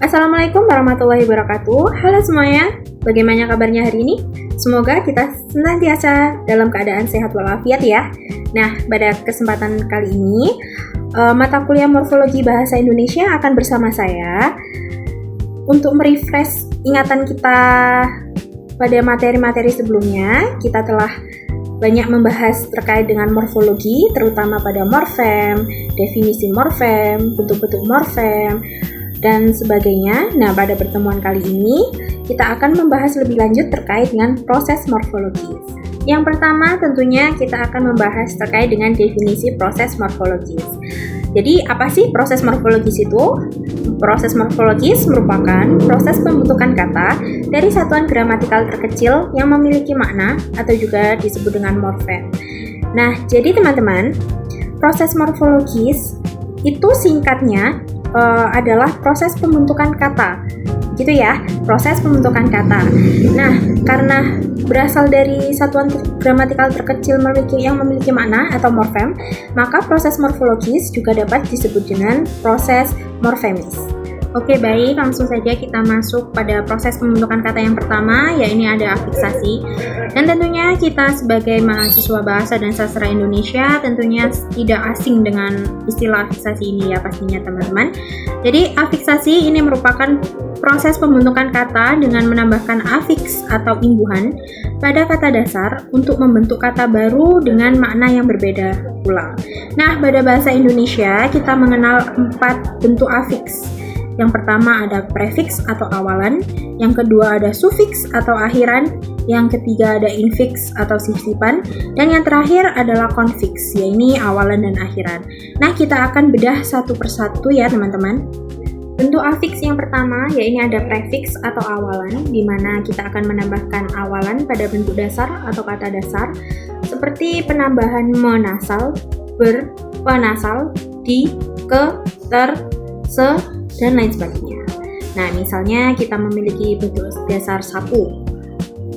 Assalamualaikum warahmatullahi wabarakatuh. Halo semuanya, bagaimana kabarnya hari ini? Semoga kita senantiasa dalam keadaan sehat walafiat ya. Nah, pada kesempatan kali ini, mata kuliah Morfologi Bahasa Indonesia akan bersama saya untuk merefresh ingatan kita pada materi-materi sebelumnya. Kita telah banyak membahas terkait dengan morfologi, terutama pada morfem, definisi morfem, bentuk-bentuk morfem, dan sebagainya. Nah, pada pertemuan kali ini, kita akan membahas lebih lanjut terkait dengan proses morfologis. Yang pertama, tentunya kita akan membahas terkait dengan definisi proses morfologis. Jadi, apa sih proses morfologis itu? Proses morfologis merupakan proses pembentukan kata dari satuan gramatikal terkecil yang memiliki makna atau juga disebut dengan morfem. Nah, jadi teman-teman, proses morfologis itu singkatnya adalah proses pembentukan kata, gitu ya, proses pembentukan kata. Nah, karena berasal dari satuan gramatikal terkecil yang memiliki makna atau morfem, maka proses morfologis juga dapat disebut dengan proses morfemis. Oke, baik, langsung saja kita masuk pada proses pembentukan kata yang pertama, yaitu ada afiksasi. Dan tentunya kita sebagai mahasiswa bahasa dan sastra Indonesia tentunya tidak asing dengan istilah afiksasi ini ya pastinya teman-teman. Jadi afiksasi ini merupakan proses pembentukan kata dengan menambahkan afiks atau imbuhan pada kata dasar untuk membentuk kata baru dengan makna yang berbeda pula. Nah, pada bahasa Indonesia kita mengenal 4 bentuk afiks. Yang pertama ada prefiks atau awalan, yang kedua ada sufiks atau akhiran, yang ketiga ada infiks atau sisipan, dan yang terakhir adalah konfiks, yaitu awalan dan akhiran. Nah, kita akan bedah satu persatu ya teman-teman. Bentuk afiks yang pertama yaitu ada prefiks atau awalan, di mana kita akan menambahkan awalan pada bentuk dasar atau kata dasar, seperti penambahan menasal, ber, penasal, di, ke, ter, se, dan lain sebagainya. Nah, misalnya kita memiliki bentuk dasar sapu,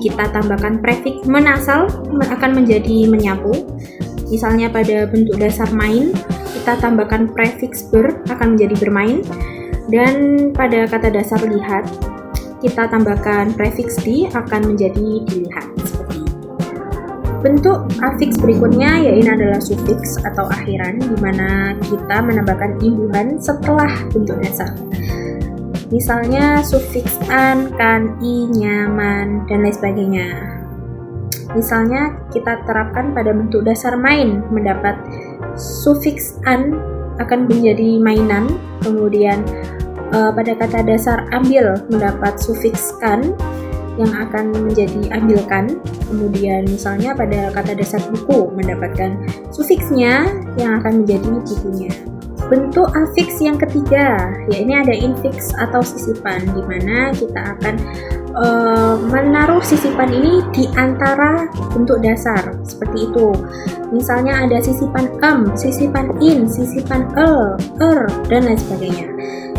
kita tambahkan prefiks menasal akan menjadi menyapu. Misalnya pada bentuk dasar main, kita tambahkan prefiks ber akan menjadi bermain. Dan pada kata dasar lihat, kita tambahkan prefiks di akan menjadi dilihat. Seperti itu. Bentuk afiks berikutnya yaitu adalah sufiks atau akhiran, di mana kita menambahkan imbuhan setelah bentuk dasar. Misalnya sufiks an, kan, i, nyaman, dan lain sebagainya. Misalnya kita terapkan pada bentuk dasar main, mendapat sufiks an akan menjadi mainan, kemudian pada kata dasar ambil mendapat sufiks kan yang akan menjadi ambilkan, kemudian misalnya pada kata dasar buku mendapatkan sufiksnya yang akan menjadi bukunya. Bentuk afiks yang ketiga yaitu ada infiks atau sisipan, di mana kita akan menaruh sisipan ini di antara bentuk dasar seperti itu. Misalnya ada sisipan sisipan in, sisipan dan lain sebagainya.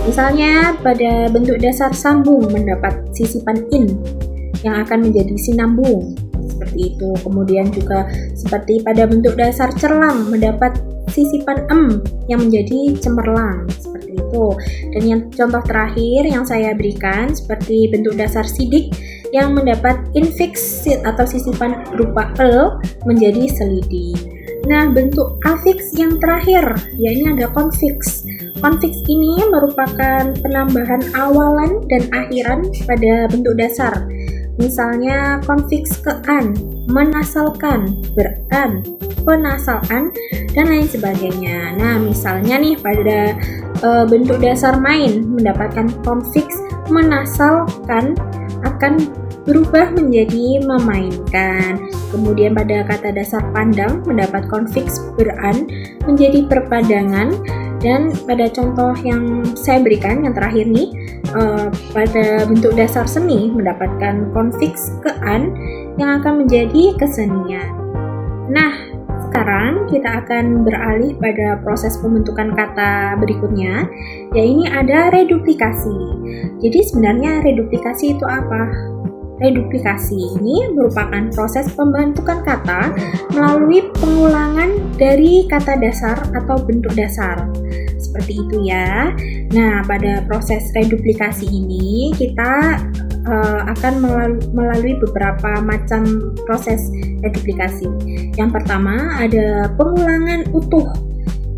Misalnya pada bentuk dasar sambung mendapat sisipan in yang akan menjadi sinambung seperti itu. Kemudian juga seperti pada bentuk dasar cerlang mendapat sisipan yang menjadi cemerlang seperti itu. Dan yang contoh terakhir yang saya berikan seperti bentuk dasar sidik yang mendapat infiks atau sisipan berupa menjadi selidi. Nah, bentuk afiks yang terakhir yaitu ada konfiks. Konfiks ini merupakan penambahan awalan dan akhiran pada bentuk dasar. Misalnya konfiks ke an, menasalkan, beran, penasalan, dan lain sebagainya. Nah, misalnya nih pada bentuk dasar main mendapatkan konfiks menasalkan akan berubah menjadi memainkan. Kemudian pada kata dasar pandang mendapat konfiks beran menjadi perpandangan. Dan pada contoh yang saya berikan yang terakhir nih, pada bentuk dasar seni mendapatkan konfiks kean yang akan menjadi kesenian. Nah, sekarang kita akan beralih pada proses pembentukan kata berikutnya, yaitu ada reduplikasi. Jadi sebenarnya reduplikasi itu apa? reduplikasi ini merupakan proses pembentukan kata melalui pengulangan dari kata dasar atau bentuk dasar. Seperti itu ya. Nah, pada proses reduplikasi ini kita akan melalui beberapa macam proses reduplikasi. Yang pertama ada pengulangan utuh,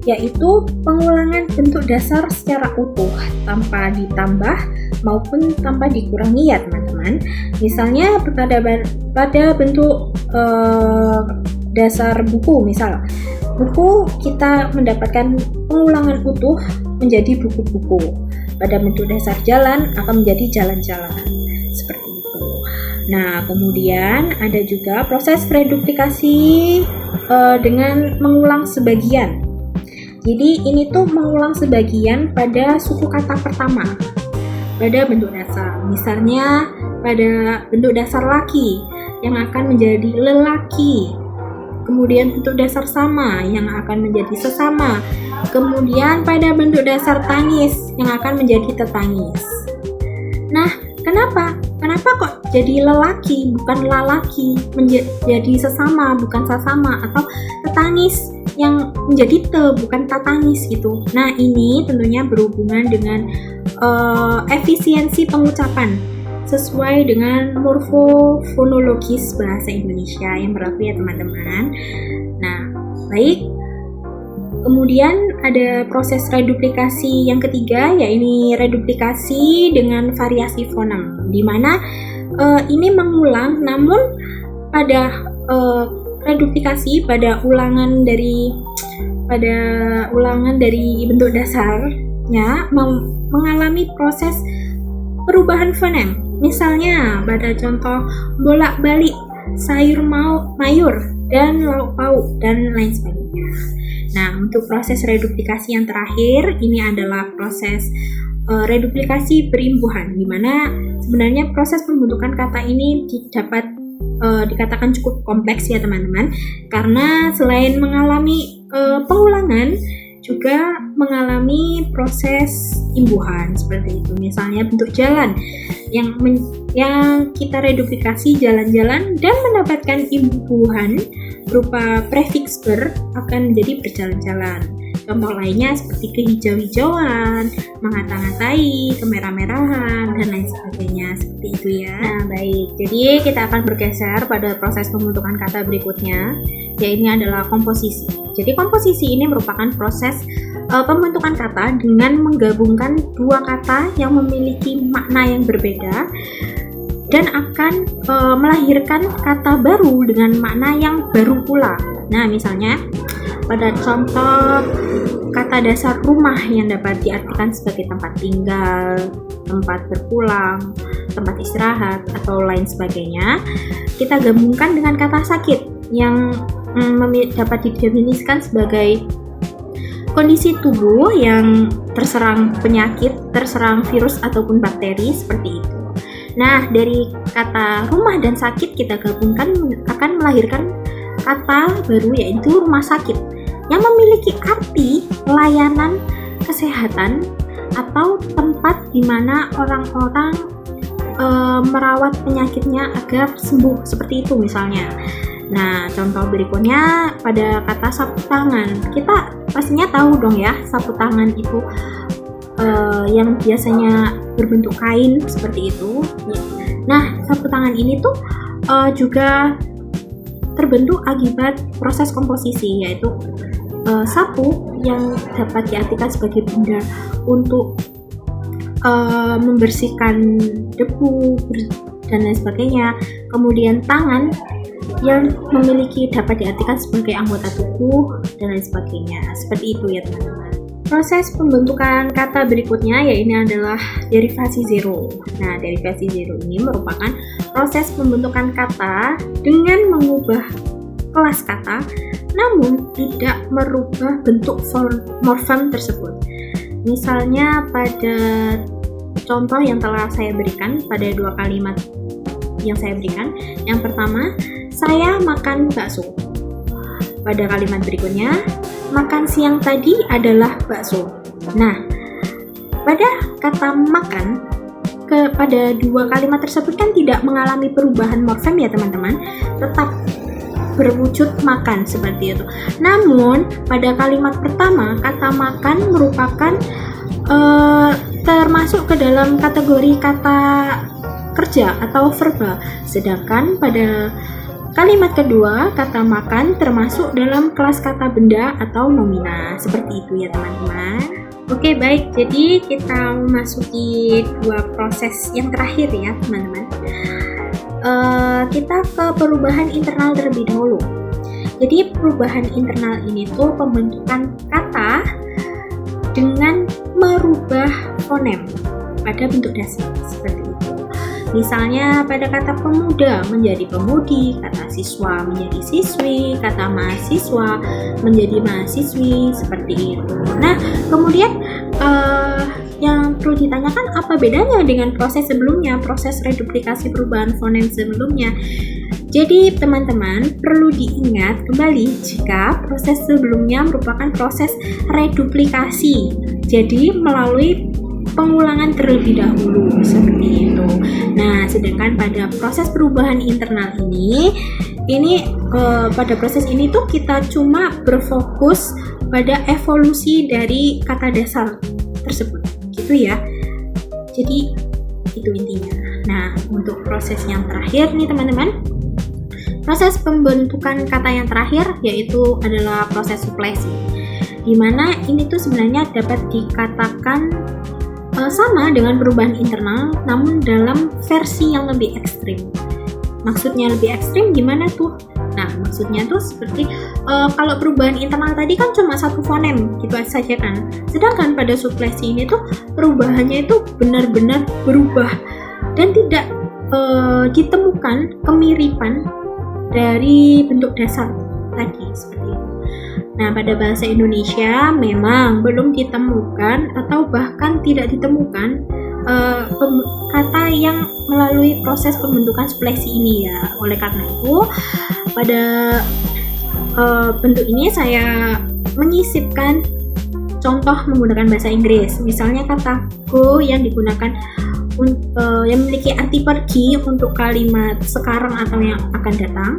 yaitu pengulangan bentuk dasar secara utuh tanpa ditambah maupun tanpa dikurangi ya teman-teman. Misalnya pada bentuk dasar buku, misal buku kita mendapatkan pengulangan utuh menjadi buku-buku. Pada bentuk dasar jalan akan menjadi jalan-jalan. Seperti itu. Nah, kemudian ada juga proses reduplikasi dengan mengulang sebagian. Jadi ini tuh mengulang sebagian pada suku kata pertama pada bentuk dasar. Misalnya pada bentuk dasar laki yang akan menjadi lelaki. Kemudian bentuk dasar sama yang akan menjadi sesama. Kemudian pada bentuk dasar tangis yang akan menjadi tetangis. Nah, kenapa kok jadi lelaki bukan lalaki, menjadi sesama bukan sesama, atau tetangis yang menjadi bukan tatangis gitu. Nah, ini tentunya berhubungan dengan efisiensi pengucapan sesuai dengan morfofonologis bahasa Indonesia yang berlaku ya teman-teman. Nah, baik. Kemudian ada proses reduplikasi yang ketiga, yaitu reduplikasi dengan variasi fonem, di mana ini mengulang, namun pada reduplikasi pada ulangan dari bentuk dasarnya mengalami proses perubahan fonem. Misalnya pada contoh bolak-balik, sayur mayur, dan lauk pauk, dan lain sebagainya. Nah, untuk proses reduplikasi yang terakhir, ini adalah proses reduplikasi berimbuhan, di mana sebenarnya proses pembentukan kata ini dapat dikatakan cukup kompleks ya teman-teman, karena selain mengalami pengulangan, juga mengalami proses imbuhan seperti itu. Misalnya bentuk jalan yang kita reduplikasi jalan-jalan dan mendapatkan imbuhan berupa prefiks ber akan menjadi berjalan-jalan. Contoh lainnya seperti kehijau-hijauan, mengata-ngatai, kemerah-merahan, dan lain sebagainya, seperti itu ya. Nah, baik. Jadi kita akan bergeser pada proses pembentukan kata berikutnya, yaitu adalah komposisi. Jadi komposisi ini merupakan proses pembentukan kata dengan menggabungkan dua kata yang memiliki makna yang berbeda dan akan melahirkan kata baru dengan makna yang baru pula. Nah, misalnya pada contoh kata dasar rumah yang dapat diartikan sebagai tempat tinggal, tempat berpulang, tempat istirahat, atau lain sebagainya, kita gabungkan dengan kata sakit yang dapat didefinisikan sebagai kondisi tubuh yang terserang penyakit, terserang virus ataupun bakteri, seperti itu. Nah, dari kata rumah dan sakit kita gabungkan akan melahirkan kata baru, yaitu rumah sakit, yang memiliki arti layanan kesehatan atau tempat di mana orang-orang merawat penyakitnya agar sembuh, seperti itu misalnya. Nah, contoh berikutnya pada kata sapu tangan. Kita pastinya tahu dong ya, sapu tangan itu yang biasanya berbentuk kain seperti itu. Nah, sapu tangan ini tuh juga terbentuk akibat proses komposisi, yaitu sapu yang dapat diartikan sebagai benda untuk membersihkan debu dan lain sebagainya. Kemudian tangan yang dapat diartikan sebagai anggota tubuh dan lain sebagainya. Seperti itu ya teman-teman. Proses pembentukan kata berikutnya yaitu adalah derivasi zero. Nah, derivasi zero ini merupakan proses pembentukan kata dengan mengubah kelas kata namun tidak merubah bentuk morfem tersebut. Misalnya pada contoh yang telah saya berikan pada dua kalimat yang saya berikan. Yang pertama, saya makan bakso. Pada kalimat berikutnya, makan siang tadi adalah bakso. Nah, pada kata makan, pada dua kalimat tersebut kan tidak mengalami perubahan morfem ya teman-teman, tetap berwujud makan seperti itu. Namun pada kalimat pertama, kata makan merupakan termasuk ke dalam kategori kata kerja atau verbal, sedangkan pada kalimat kedua, kata makan termasuk dalam kelas kata benda atau nomina. Seperti itu ya teman-teman. Oke, baik, jadi kita memasuki dua proses yang terakhir ya teman-teman. Kita ke perubahan internal terlebih dahulu. Jadi perubahan internal ini tuh pembentukan kata dengan merubah fonem pada bentuk dasar seperti itu. Misalnya pada kata pemuda menjadi pemudi, kata siswa menjadi siswi, kata mahasiswa menjadi mahasiswi, seperti itu. Nah, kemudian yang perlu ditanyakan, apa bedanya dengan proses sebelumnya, proses reduplikasi perubahan fonem sebelumnya? Jadi teman-teman perlu diingat kembali jika proses sebelumnya merupakan proses reduplikasi, jadi melalui pengulangan terlebih dahulu seperti itu. Nah, sedangkan pada proses perubahan internal ini pada proses ini tuh kita cuma berfokus pada evolusi dari kata dasar tersebut, gitu ya. Jadi itu intinya. Nah, untuk proses yang terakhir nih teman-teman, proses pembentukan kata yang terakhir yaitu adalah proses suplesi, dimana ini tuh sebenarnya dapat dikatakan sama dengan perubahan internal, namun dalam versi yang lebih ekstrim. Maksudnya lebih ekstrim gimana tuh? Nah, maksudnya tuh seperti kalau perubahan internal tadi kan cuma satu fonem gitu saja kan. Sedangkan pada suplesi ini tuh perubahannya itu benar-benar berubah dan tidak ditemukan kemiripan dari bentuk dasar tadi seperti itu. Nah, pada bahasa Indonesia memang belum ditemukan atau bahkan tidak ditemukan kata yang melalui proses pembentukan suplesi ini ya. Oleh karena itu, pada bentuk ini saya menyisipkan contoh menggunakan bahasa Inggris. Misalnya kata go yang digunakan yang memiliki arti pergi untuk kalimat sekarang atau yang akan datang,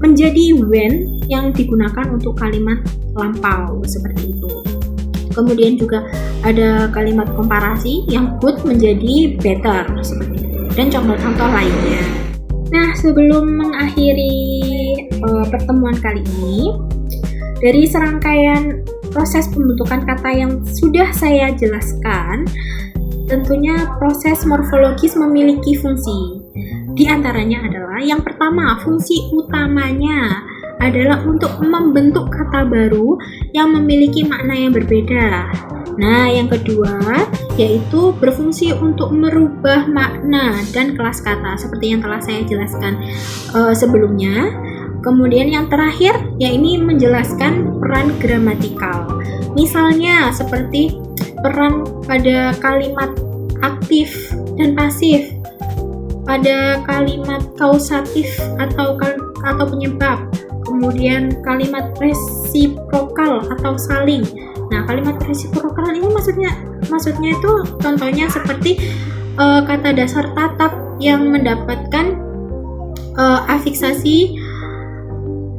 menjadi when yang digunakan untuk kalimat lampau seperti itu. Kemudian juga ada kalimat komparasi yang good menjadi better seperti itu, dan contoh-contoh lainnya. Nah, sebelum mengakhiri pertemuan kali ini, dari serangkaian proses pembentukan kata yang sudah saya jelaskan, tentunya proses morfologis memiliki fungsi. Di antaranya adalah yang pertama, fungsi utamanya adalah untuk membentuk kata baru yang memiliki makna yang berbeda. Nah, yang kedua yaitu berfungsi untuk merubah makna dan kelas kata seperti yang telah saya jelaskan sebelumnya. Kemudian yang terakhir ya ini menjelaskan peran gramatikal. Misalnya seperti peran pada kalimat aktif dan pasif, pada kalimat kausatif atau penyebab, kemudian kalimat resiprokal atau saling. Nah, kalimat resiprokal ini maksudnya itu contohnya seperti kata dasar tatap yang mendapatkan afiksasi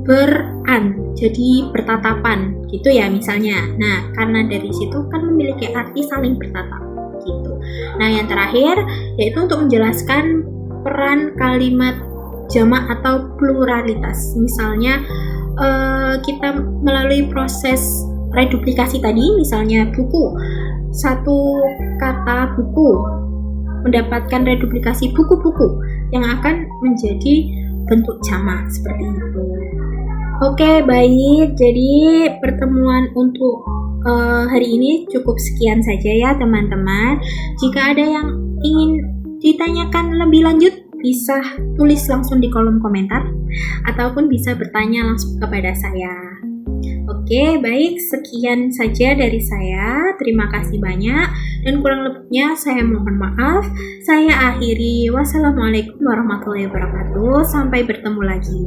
beran, jadi bertatapan gitu ya misalnya. Nah, karena dari situ kan memiliki arti saling bertatap gitu. Nah, yang terakhir yaitu untuk menjelaskan peran kalimat jamak atau pluralitas. Misalnya kita melalui proses reduplikasi tadi, misalnya buku, satu kata buku mendapatkan reduplikasi buku-buku yang akan menjadi bentuk jamak seperti itu. Oke, baik. Jadi pertemuan untuk hari ini cukup sekian saja ya teman-teman. Jika ada yang ingin ditanyakan lebih lanjut, bisa tulis langsung di kolom komentar ataupun bisa bertanya langsung kepada saya. Oke, baik. Sekian saja dari saya. Terima kasih banyak dan kurang lebihnya saya mohon maaf. Saya akhiri. Wassalamualaikum warahmatullahi wabarakatuh. Sampai bertemu lagi.